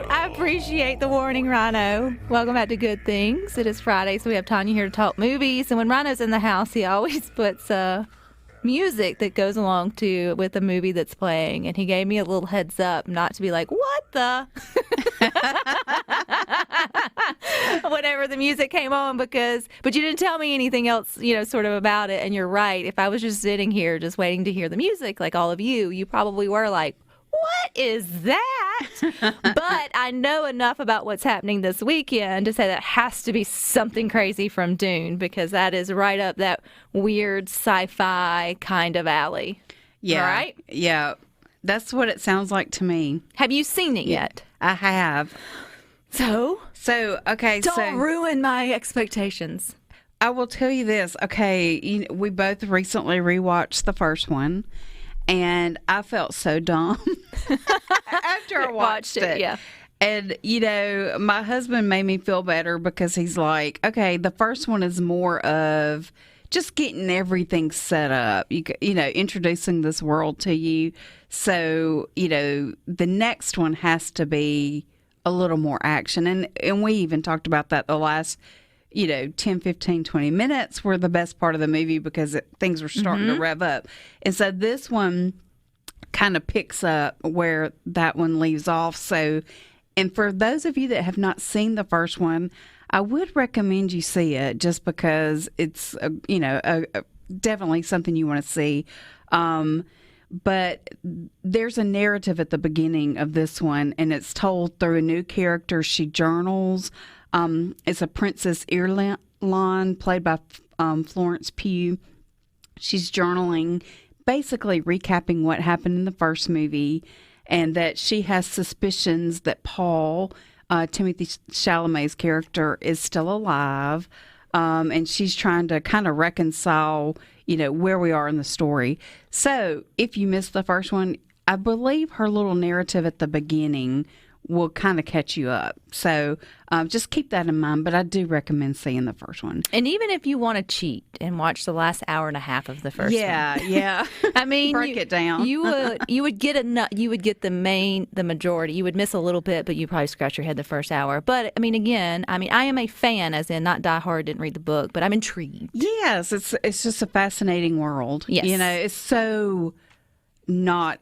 I appreciate the warning, Rhino. Welcome back to Good Things. It is Friday, so we have Tanya here to talk movies. And when Rhino's in the house, he always puts music that goes along with the movie that's playing. And he gave me a little heads up not to be like, what the? Whenever the music came on, but you didn't tell me anything else, sort of about it. And you're right. If I was just sitting here just waiting to hear the music, like all of you probably were like, what is that? But I know enough about what's happening this weekend to say that has to be something crazy from Dune, because that is right up that weird sci-fi kind of alley. Yeah. Right? Yeah. That's what it sounds like to me. Have you seen it yet? I have. So, okay. Don't ruin my expectations. I will tell you this. Okay. We both recently rewatched the first one. And I felt so dumb after I watched it. Yeah. And, my husband made me feel better because he's like, okay, the first one is more of just getting everything set up, introducing this world to you. So, the next one has to be a little more action. And we even talked about that the last 10, 15, 20 minutes were the best part of the movie because things were starting to rev up. And so this one kind of picks up where that one leaves off. So, and for those of you that have not seen the first one, I would recommend you see it just because it's, definitely something you want to see. But there's a narrative at the beginning of this one, and it's told through a new character. She journals. It's a Princess Irulan, played by Florence Pugh. She's journaling, basically recapping what happened in the first movie, and that she has suspicions that Paul, Timothée Chalamet's character, is still alive, and she's trying to kind of reconcile, where we are in the story. So if you missed the first one, I believe her little narrative at the beginning will kind of catch you up. So just keep that in mind. But I do recommend seeing the first one. And even if you want to cheat and watch the last hour and a half of the first one. Yeah. I mean, break it down. you would get the majority. You would miss a little bit, but you probably scratch your head the first hour. But I am a fan, as in not diehard, didn't read the book, but I'm intrigued. Yes, it's just a fascinating world. Yes. It's so not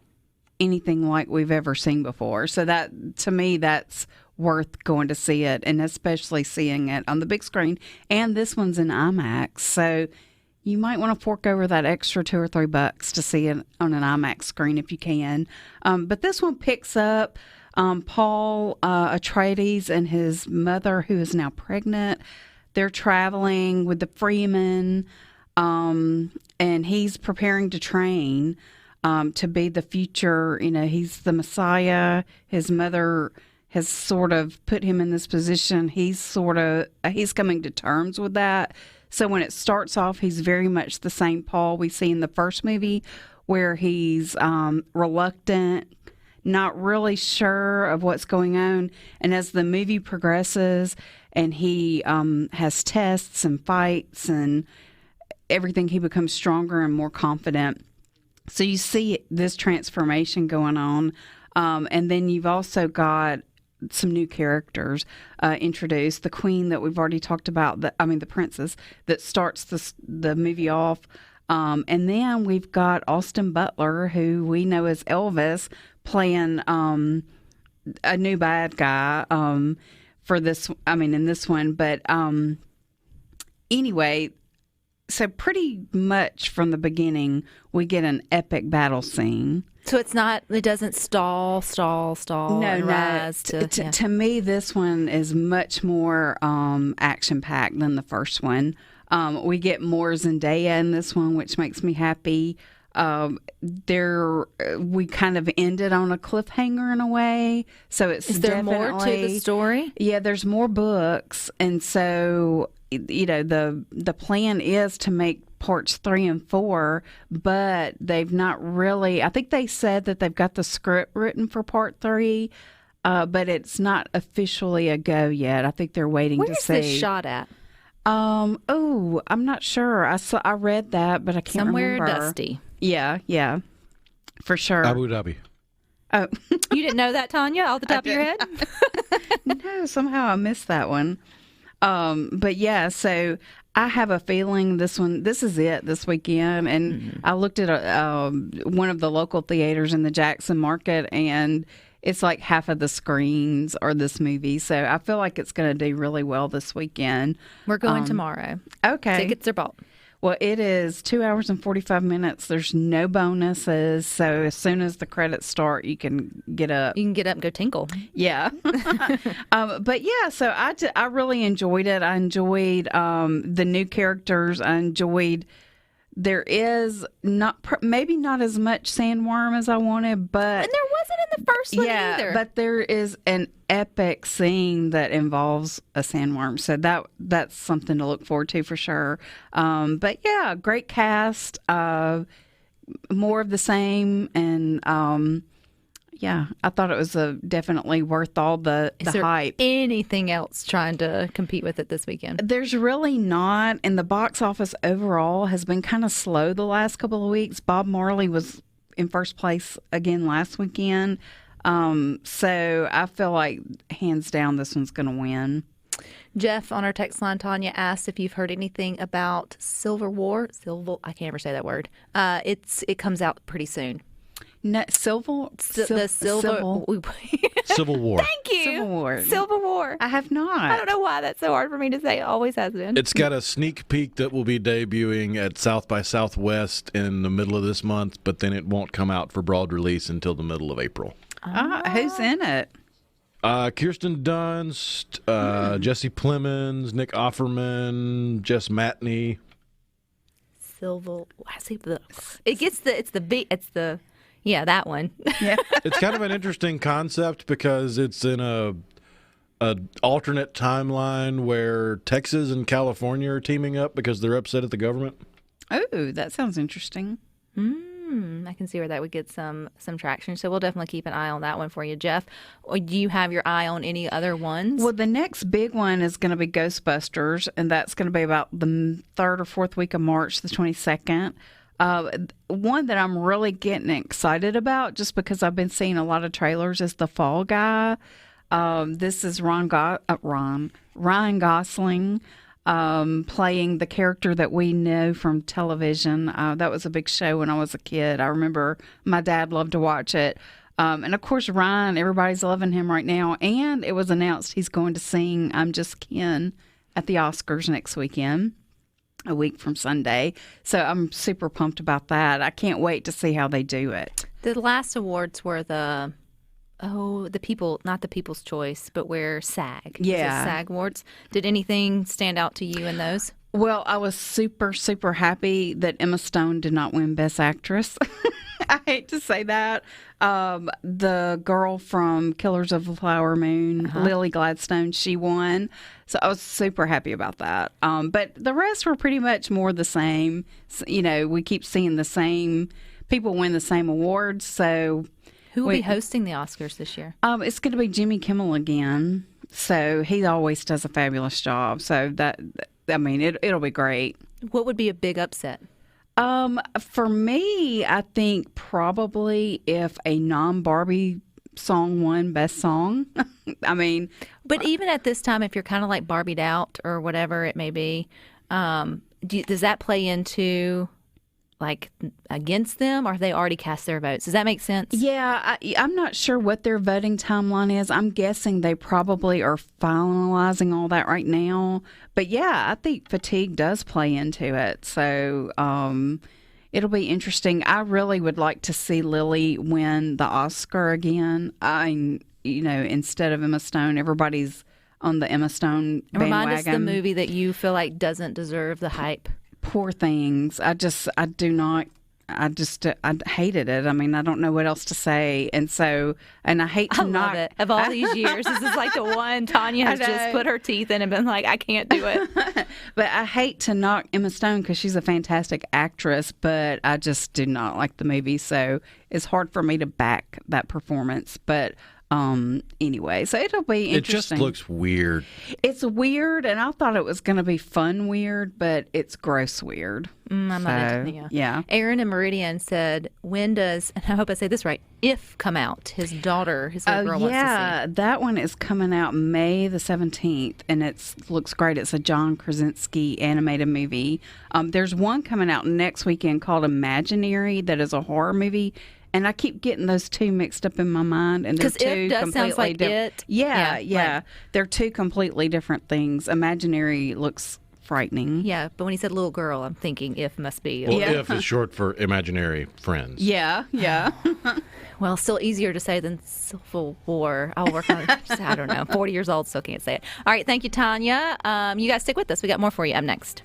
anything like we've ever seen before. So that, to me, that's worth going to see it, and especially seeing it on the big screen. And this one's in IMAX, so you might want to fork over that extra $2 or $3 to see it on an IMAX screen if you can. But this one picks up Paul Atreides and his mother, who is now pregnant. They're traveling with the Freeman, and he's preparing to train to be the future. He's the Messiah. His mother has sort of put him in this position. He's coming to terms with that. So when it starts off, he's very much the same Paul we see in the first movie, where he's reluctant, not really sure of what's going on. And as the movie progresses and he has tests and fights and everything, he becomes stronger and more confident. So you see this transformation going on. And then you've also got some new characters introduced. The queen that we've already talked about, the princess that starts the movie off. And then we've got Austin Butler, who we know as Elvis, playing a new bad guy for this, in this one. But anyway, so pretty much from the beginning, we get an epic battle scene. So it doesn't stall, and rise to... To me, this one is much more action-packed than the first one. We get more Zendaya in this one, which makes me happy. We kind of ended on a cliffhanger in a way. So is there more to the story? Yeah, there's more books. And so, the plan is to make parts 3 and 4, but they've not really. I think they said that they've got the script written for part 3, but it's not officially a go yet. I think they're waiting to see. Where's this shot at? I'm not sure. I read that, but I can't remember. Somewhere dusty. Yeah, for sure. Abu Dhabi. Oh, you didn't know that, Tanya, off the top of your head? No, somehow I missed that one. But yeah, so I have a feeling this is it this weekend. And I looked at one of the local theaters in the Jackson market, and it's like half of the screens are this movie. So I feel like it's going to do really well this weekend. We're going tomorrow. Okay. Tickets are bought. Well, it is 2 hours and 45 minutes. There's no bonuses. So as soon as the credits start, you can get up. You can get up and go tinkle. Yeah. But yeah, so I really enjoyed it. I enjoyed the new characters. I enjoyed, there is maybe not as much sandworm as I wanted, but. And there wasn't in the first one either. But there is an epic scene that involves a sandworm. So that's something to look forward to for sure. But yeah, great cast, more of the same. And yeah, I thought it was definitely worth all the hype. Anything else trying to compete with it this weekend? There's really not. And the box office overall has been kind of slow the last couple of weeks. Bob Marley was in first place again last weekend. So I feel like hands down this one's going to win. Jeff on our text line, Tanya asked if you've heard anything about Civil War. I can't ever say that word. It comes out pretty soon. No, Civil War. Thank you. Civil War. Civil War. I have not. I don't know why that's so hard for me to say. It always has been. It's got a sneak peek that will be debuting at South by Southwest in the middle of this month, but then it won't come out for broad release until the middle of April. Who's in it? Kirsten Dunst, Jesse Plemons, Nick Offerman, Jess Matney. Yeah, that one. Yeah. It's kind of an interesting concept because it's in a alternate timeline where Texas and California are teaming up because they're upset at the government. Oh, that sounds interesting. I can see where that would get some traction. So we'll definitely keep an eye on that one for you, Jeff. Or do you have your eye on any other ones? Well, the next big one is going to be Ghostbusters, and that's going to be about the third or fourth week of March, the 22nd. One that I'm really getting excited about, just because I've been seeing a lot of trailers, is The Fall Guy. This is Ryan Gosling playing the character that we know from television. That was a big show when I was a kid. I remember my dad loved to watch it. And of course, Ryan, everybody's loving him right now. And it was announced he's going to sing I'm Just Ken at the Oscars next weekend, a week from Sunday. So I'm super pumped about that. I can't wait to see how they do it. The last awards were the people, not the People's Choice, but where SAG. Yeah. SAG awards. Did anything stand out to you in those? Well, I was super, super happy that Emma Stone did not win Best Actress. I hate to say that. The girl from Killers of the Flower Moon, Lily Gladstone, she won. So I was super happy about that. But the rest were pretty much more the same. So, we keep seeing the same people win the same awards. So who will be hosting the Oscars this year? It's going to be Jimmy Kimmel again. So he always does a fabulous job. So it'll be great. What would be a big upset? For me, I think probably if a non-Barbie song won Best Song. But even at this time, if you're kind of like Barbied out or whatever it may be, does that play into like against them, or have they already cast their votes? Does that make sense? Yeah, I'm not sure what their voting timeline is. I'm guessing they probably are finalizing all that right now. But yeah, I think fatigue does play into it. So it'll be interesting. I really would like to see Lily win the Oscar again. Instead of Emma Stone, everybody's on the Emma Stone bandwagon. Remind us the movie that you feel like doesn't deserve the hype. Poor Things. I hated it. I don't know what else to say. And I hate to love it. Of all these years, this is like the one Tanya has just put her teeth in and been like, I can't do it. But I hate to knock Emma Stone because she's a fantastic actress, but I just did not like the movie. So it's hard for me to back that performance. But Anyway, so it'll be It just interesting. looks weird. It's weird, and I thought it was going to be fun weird, but it's gross weird. I'm not into, yeah. Aaron and Meridian said, when does, and I hope I say this right, If come out? His daughter, his little girl wants to see. That one is coming out May the 17th, and it looks great. It's a John Krasinski animated movie. There's one coming out next weekend called Imaginary that is a horror movie. And I keep getting those two mixed up in my mind, and they're two It does completely sounds like different. It. Yeah. Right. They're two completely different things. Imaginary looks frightening. Yeah, but when he said little girl, I'm thinking If must be. Well, If is short for imaginary friends. Yeah. Well, still easier to say than Civil War. I'll work on it. I don't know. 40 years old, still can't say it. All right, thank you, Tanya. You guys stick with us. We got more for you up next.